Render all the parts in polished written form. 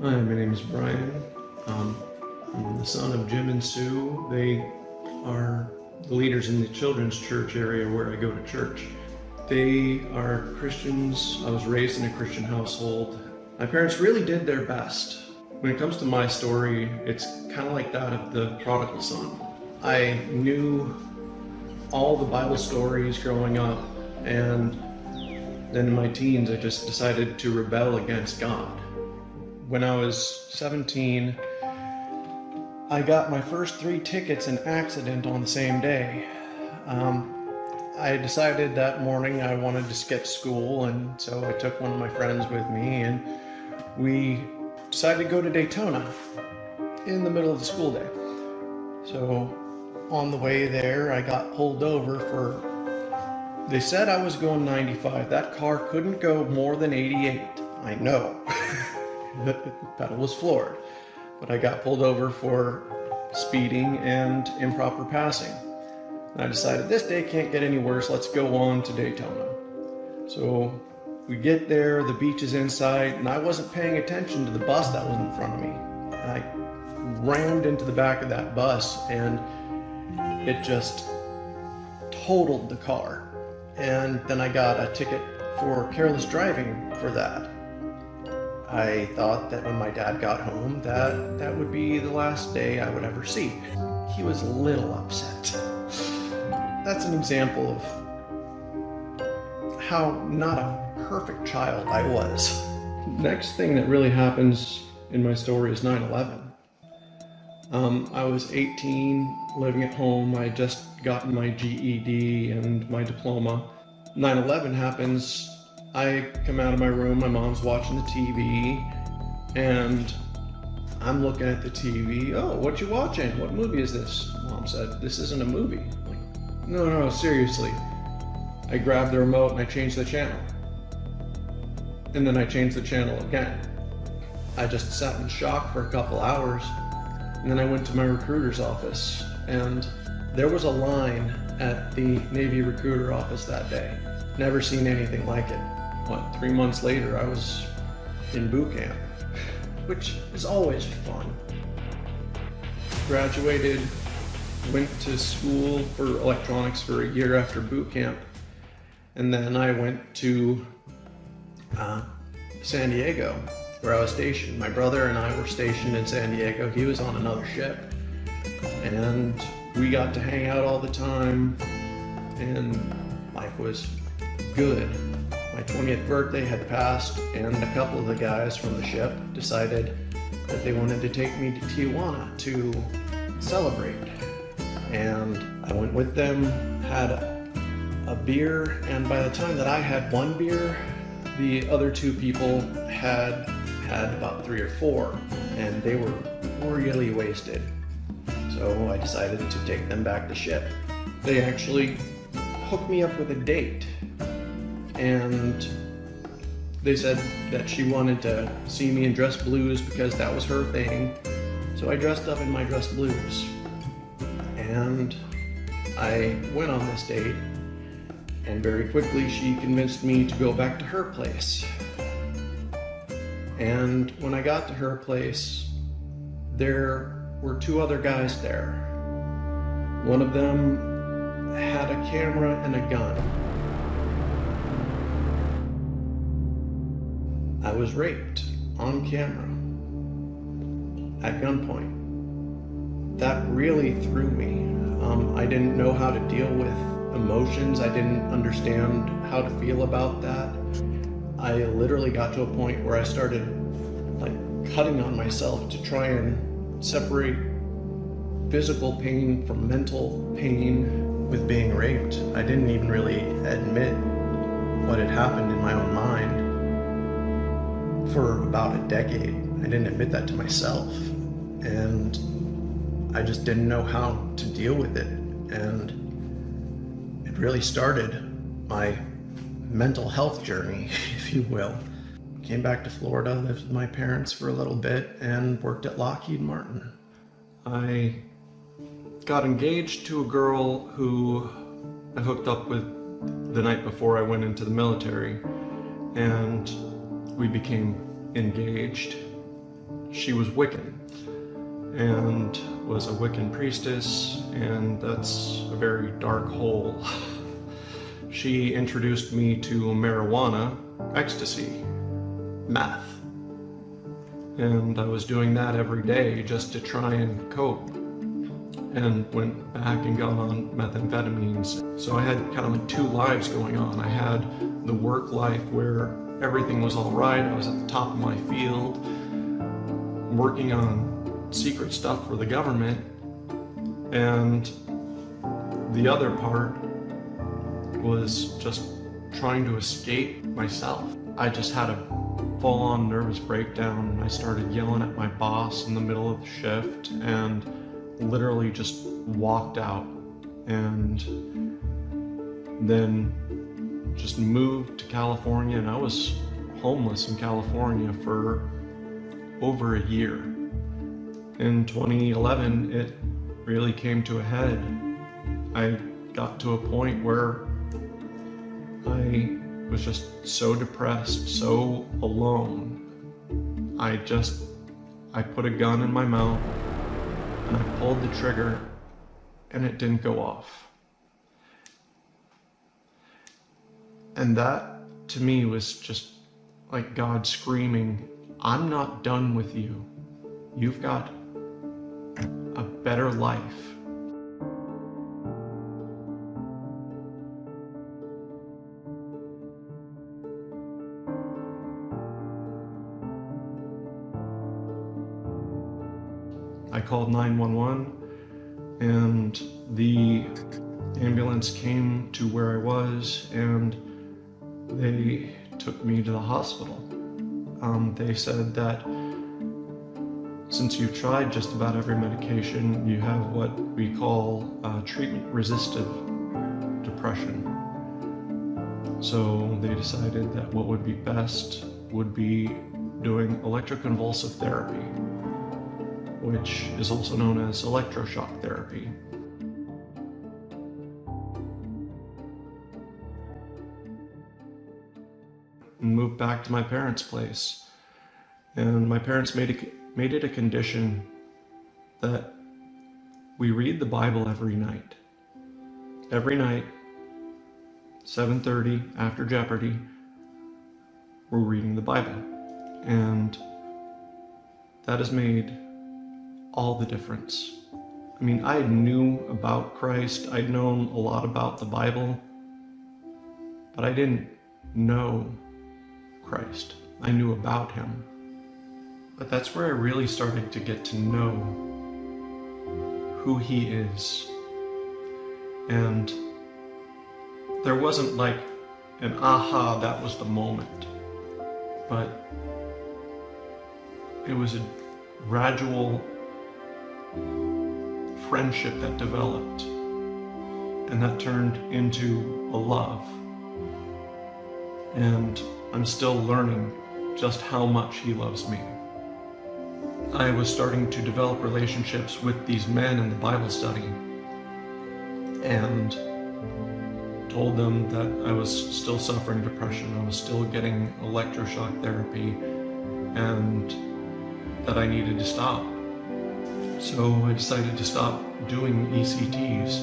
Hi, my name is Brian. I'm the son of Jim and Sue. They are the leaders in the children's church area where I go to church. They are Christians. I was raised in a Christian household. My parents really did their best. When it comes to my story, it's kind of like that of the prodigal son. I knew all the Bible stories growing up, and then in my teens I just decided to rebel against God. When I was 17, I got my first 3 tickets in accident on the same day. I decided that morning I wanted to skip school, and so I took one of my friends with me, and we decided to go to Daytona in the middle of the school day. So on the way there, I got pulled over for, they said I was going 95. That car couldn't go more than 88. I know. The pedal was floored. But I got pulled over for speeding and improper passing. And I decided this day can't get any worse, let's go on to Daytona. So we get there, the beach is in sight, and I wasn't paying attention to the bus that was in front of me. I rammed into the back of that bus, and it just totaled the car. And then I got a ticket for careless driving for that. I thought that when my dad got home that would be the last day I would ever see. He was a little upset. That's an example of how not a perfect child I was. Next thing that really happens in my story is 9/11. I was 18, living at home. I had just gotten my GED and my diploma. 9/11 happens. I come out of my room, my mom's watching the TV, and I'm looking at the TV. Oh, what you watching? What movie is this? Mom said, this isn't a movie. I'm like, no, seriously. I grabbed the remote and I changed the channel. And then I changed the channel again. I just sat in shock for a couple hours, and then I went to my recruiter's office, and there was a line at the Navy recruiter office that day. Never seen anything like it. 3 months later, I was in boot camp, which is always fun. Graduated, went to school for electronics for a year after boot camp, and then I went to San Diego, where I was stationed. My brother and I were stationed in San Diego. He was on another ship, and we got to hang out all the time, and life was good. My 20th birthday had passed, and a couple of the guys from the ship decided that they wanted to take me to Tijuana to celebrate. And I went with them, had a beer, and by the time that I had 1 beer, the other 2 people had about 3 or 4, and they were really wasted. So I decided to take them back to ship. They actually hooked me up with a date, and they said that she wanted to see me in dress blues because that was her thing. So I dressed up in my dress blues, and I went on this date, and very quickly she convinced me to go back to her place. And when I got to her place, there were 2 other guys there. One of them had a camera and a gun. I was raped on camera at gunpoint. That really threw me. I didn't know how to deal with emotions. I didn't understand how to feel about that. I literally got to a point where I started cutting on myself to try and separate physical pain from mental pain with being raped. I didn't even really admit what had happened in my own mind for about a decade. I didn't admit that to myself, and I just didn't know how to deal with it. And it really started my mental health journey, if you will. Came back to Florida, lived with my parents for a little bit, and worked at Lockheed Martin. I got engaged to a girl who I hooked up with the night before I went into the military, and we became engaged. she was Wiccan and was a Wiccan priestess, and that's a very dark hole. She introduced me to marijuana, ecstasy, meth, and I was doing that every day just to try and cope, and went back and got on methamphetamines. So I had kind of like two lives going on. I had the work life where everything was all right, I was at the top of my field, working on secret stuff for the government, and the other part was just trying to escape myself. I just had a full-on nervous breakdown, and I started yelling at my boss in the middle of the shift and literally just walked out, and then just moved to California, and I was homeless in California for over a year. In 2011, it really came to a head. I got to a point where I was just so depressed, so alone. I put a gun in my mouth and I pulled the trigger and it didn't go off. And that to me was just like God screaming, I'm not done with you. You've got a better life. I called 911 and the ambulance came to where I was and they took me to the hospital. They said that since you've tried just about every medication, you have what we call treatment-resistant depression. So they decided that what would be best would be doing electroconvulsive therapy, which is also known as electroshock therapy. And moved back to my parents' place. And my parents made it a condition that we read the Bible every night. Every night, 7:30 after Jeopardy, we're reading the Bible. And that has made all the difference. I mean, I knew about Christ, I'd known a lot about the Bible, but I didn't know Christ. I knew about him. But that's where I really started to get to know who he is. And there wasn't like an aha, that was the moment. But it was a gradual friendship that developed, and that turned into a love. And I'm still learning just how much he loves me. I was starting to develop relationships with these men in the Bible study and told them that I was still suffering depression, I was still getting electroshock therapy, and that I needed to stop. So I decided to stop doing ECTs.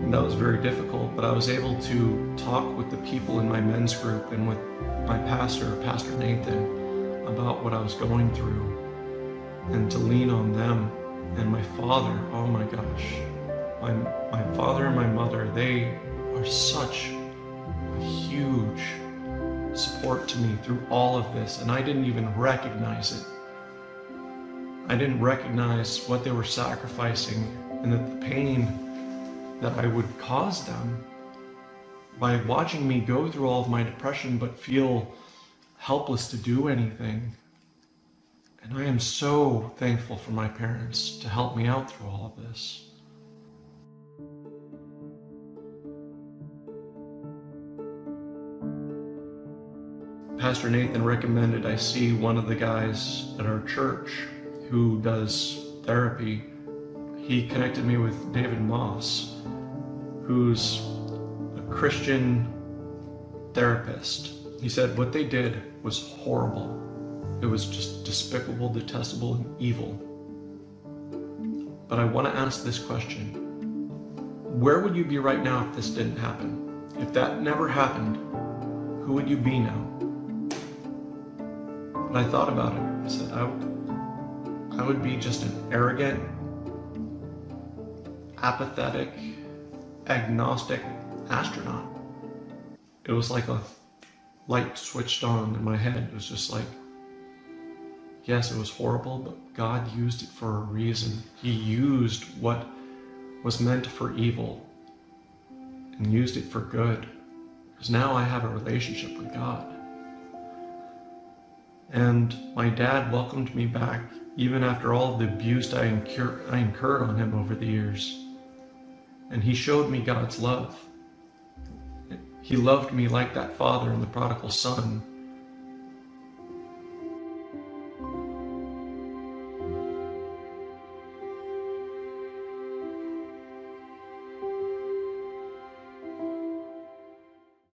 And that was very difficult, but I was able to talk with the people in my men's group and with my pastor, Pastor Nathan, about what I was going through, and to lean on them. And my father, oh my gosh, my father and my mother, they are such a huge support to me through all of this, and I didn't even recognize it. I didn't recognize what they were sacrificing, and that the pain that I would cause them by watching me go through all of my depression but feel helpless to do anything. And I am so thankful for my parents to help me out through all of this. Pastor Nathan recommended I see one of the guys at our church who does therapy. He connected me with David Moss, who's a Christian therapist. He said what they did was horrible. It was just despicable, detestable, and evil. But I want to ask this question. Where would you be right now if this didn't happen? If that never happened, who would you be now? And I thought about it. I said, I would be just an arrogant, apathetic, agnostic astronaut. It was like a light switched on in my head. It was just like, yes, it was horrible, but God used it for a reason. He used what was meant for evil and used it for good. Because now I have a relationship with God. And my dad welcomed me back, even after all of the abuse I incurred on him over the years. And he showed me God's love. He loved me like that father in the prodigal son,